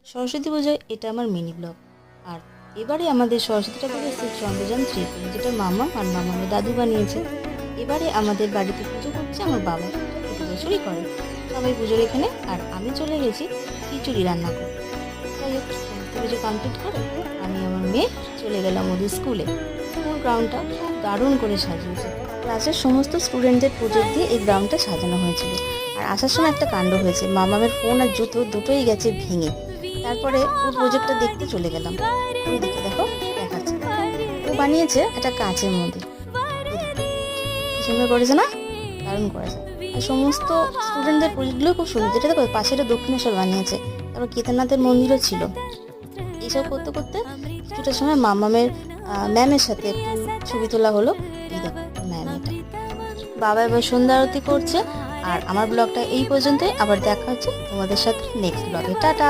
সরস্বতী পুজোয় এটা আমার মিনি ব্লগ। আর এবারে আমাদের সরস্বতী ঠাকুর এসেছে চন্দ্রযান 3, যেটা মামা আর মামামের দাদু বানিয়েছে। এবারে আমাদের বাড়িতে পুজো করছে আমার বাবা, প্রতি বছরই করে। সবাই পুজোর এখানে, আর আমি চলে গেছি খিচুড়ি রান্না করতে। যাই হোক, সমস্ত পুজো কমপ্লিট করে আমি আমার মেয়ে চলে গেলাম ওদের স্কুলে। স্কুল গ্রাউন্ডটা খুব দারুণ করে সাজিয়েছে। ক্লাসের সমস্ত স্টুডেন্টদের প্রজেক্ট দিয়ে এই গ্রাউন্ডটা সাজানো হয়েছিল। আর আসার সময় একটা কাণ্ড হয়েছে, মামামের ফোন আর জুতো দুটোই গেছে ভেঙে। তারপরে ওর প্রজেক্টটা দেখতে চলে গেলাম। ওই দিকে দেখো, দেখাচ্ছে, ও বানিয়েছে একটা কাঁচের মধ্যে। কি সুন্দর করেছে না? দারুণ করেছে। আর সমস্ত স্টুডেন্টদের প্রজেক্টগুলো খুব সুন্দর। যেটা দেখো, পাশে একটা দক্ষিণেশ্বর বানিয়েছে, তারপর কেদারনাথের মন্দিরও ছিল। এইসব করতে করতে কিছুটা সময় মামামের ম্যামের সাথে একটু ছবি তোলা হলো। এই দেখো ম্যাম, এটা বাবা এবার সন্ধ্যা আরতি করছে। আর আমার ব্লগটা এই পর্যন্তই। আবার দেখা হচ্ছে তোমাদের সাথে নেক্সট ব্লগে। টাটা।